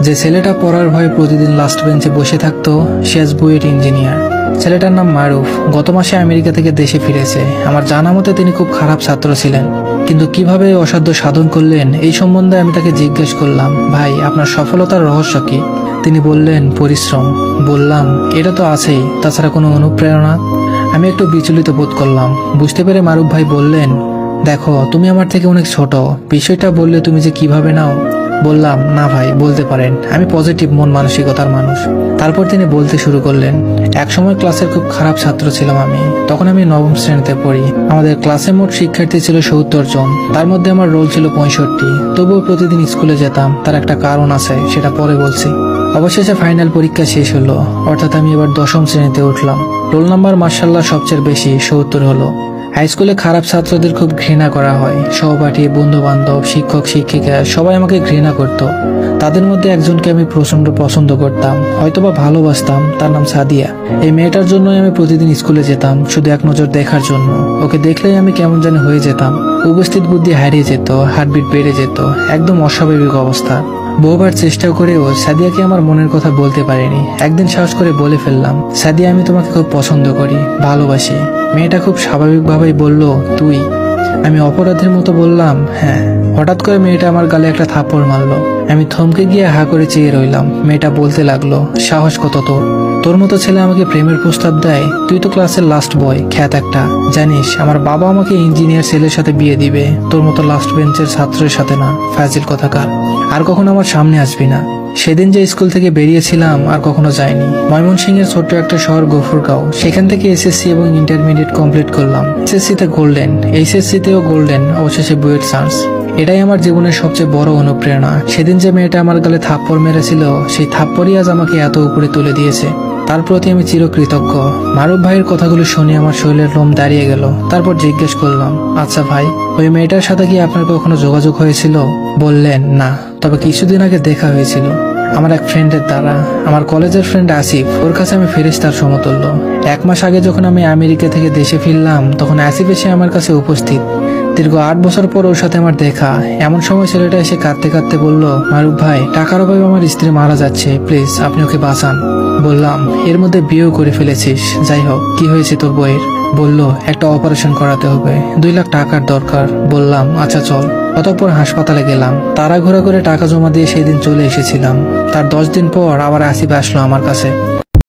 যে ছেলেটা পড়ার ভয়ে প্রতিদিন লাস্ট বেঞ্চে বসে থাকতো সে আজ বুয়েট ইঞ্জিনিয়ার। ছেলেটার নাম মারুফ। গত মাসে আমেরিকা থেকে দেশে ফিরেছে। আমার জানা মতে তিনি খুব খারাপ ছাত্র ছিলেন, কিন্তু কিভাবে এই অসাধ্য সাধন করলেন এই সম্বন্ধে আমি তাকে জিজ্ঞেস করলাম, ভাই আপনার সফলতার রহস্য কি? তিনি বললেন, পরিশ্রম। বললাম, এটা তো আছেই, তাছাড়া কোনো অনুপ্রেরণা? আমি একটু বিচলিত বোধ করলাম। বুঝতে পেরে মারুফ ভাই বললেন, দেখো তুমি আমার থেকে অনেক ছোট, বিষয়টা বললে তুমি যে কিভাবে নাও। বললাম, না ভাই, বলতে পারেন, আমি পজিটিভ মন মানসিকতার মানুষ। তারপর তিনি বলতে শুরু করলেন, একসময় ক্লাসের খুব খারাপ ছাত্র ছিলাম আমি। তখন আমি নবম শ্রেণীতে পড়ি। আমাদের ক্লাসে মোট শিক্ষার্থী ছিল ৭০ জন, তার মধ্যে আমার রোল ছিল ৬৫। তবুও প্রতিদিন স্কুলে যেতাম, তার একটা কারণ আছে, সেটা পরে বলছি। অবশেষে ফাইনাল পরীক্ষা শেষ হলো, অর্থাৎ আমি এবার ১০ম শ্রেণীতে উঠলাম। রোল নাম্বার মাশাআল্লাহ সবচেয়ে বেশি, ৭০ হলো। হাই স্কুলে খারাপ ছাত্রদের খুব ঘৃণা করা হয়। সহপাঠী, বন্ধু বান্ধব, শিক্ষক শিক্ষিকা সবাই আমাকে ঘৃণা করত। তাদের মধ্যে একজনকে আমি প্রচন্ড পছন্দ করতাম, হয়তোবা ভালোবাসতাম। তার নাম সাদিয়া। এই মেয়েটার জন্যই আমি প্রতিদিন স্কুলে যেতাম, শুধু এক নজর দেখার জন্য। ওকে দেখলেই আমি কেমন যেন হয়ে যেতাম। উপস্থিত বুদ্ধি হারিয়ে যেত, হার্টবিট বেড়ে যেত, একদম অস্বাভাবিক অবস্থা। বহুবার চেষ্টা করেও সাদিয়াকে আমার মনের কথা বলতে পারিনি। একদিন সাহস করে বলে ফেললাম, সাদিয়া আমি তোমাকে খুব পছন্দ করি, ভালোবাসি। মেয়েটা খুব স্বাভাবিকভাবেই বলল, তুই? আমি অপরাধের মতো বললাম, হ্যাঁ। হঠাৎ করে মেয়েটা আমার গালে একটা থাপ্পড় মারলো। আমি থমকে গিয়ে হা করে চেয়ে রইলাম। মেয়েটা বলতে লাগলো, সাহস কত তোর? তোর মতো ছেলে আমাকে প্রেমের প্রস্তাব দেয়? তুই তো ক্লাসের লাস্ট বয়, খ্যাত একটা। জানিস আমার বাবা আমাকে ইঞ্জিনিয়ার ছেলের সাথে বিয়ে দিবে, তোর মতো লাস্ট বেঞ্চের ছাত্রের সাথে না। ফাজিল কথাকার, আর কখনো আমার সামনে আসবি না। সেদিন যে স্কুল থেকে বেরিয়েছিলাম আর কখনো যাইনি। ময়মনসিংহের ছোট্ট একটা শহর গফুরগাঁও, সেখান থেকে এসএসসি এবং ইন্টারমিডিয়েট কমপ্লিট করলাম। এসএসসিতে গোল্ডেন, এইচএসসিতেও গোল্ডেন, অবশেষে বুয়েট চান্স। এটাই আমার জীবনের সবচেয়ে বড় অনুপ্রেরণা। সেদিন যে মেয়েটা আমার গালে থাপ্পড় মেরেছিল, সেই থাপ্পড়ই আজ আমাকে এত উপরে তুলে দিয়েছে। তার প্রতি আমি চিরকৃতজ্ঞ। মারুফ ভাইয়ের কথাগুলো শুনে আমার শরীরের লোম দাঁড়িয়ে গেল। তারপর জিজ্ঞেস করলাম, আচ্ছা ভাই, ওই মেয়েটার সাথে কি আপনার কখনো যোগাযোগ হয়েছিল? বললেন, না, তবে কিছুদিন আগে দেখা হয়েছিল আমার এক ফ্রেন্ডের দ্বারা। আমার কলেজের ফ্রেন্ড আসিফ, ওর কাছে আমি ফেরেশতার সমতুল্য। ১ মাস আগে যখন আমি আমেরিকা থেকে দেশে ফিরলাম, তখন আসিফ এসে আমার কাছে উপস্থিত। দীর্ঘ ৮ বছর পর ওর সাথে আমার দেখা। এমন সময় ছেলেটা এসে কাঁদতে কাঁদতে বলল, মারুফ ভাই, টাকার অভাবে আমার স্ত্রী মারা যাচ্ছে, প্লিজ আপনি ওকে বাঁচান। বললাম, এর মধ্যে বিয়েও করে ফেলেছিস, যাই হোক, কি হয়েছে তোর বইয়ের? বলল, একটা অপারেশন করাতে হবে, ২ লাখ টাকার দরকার। বললাম, আচ্ছা চল। অতঃপর হাসপাতালে গেলাম। তাড়াঘুড়া করে টাকা জমা দিয়ে সেই দিন চলে এসেছিলাম। তার ১০ দিন পর আবার আসিফ আসলো আমার কাছে।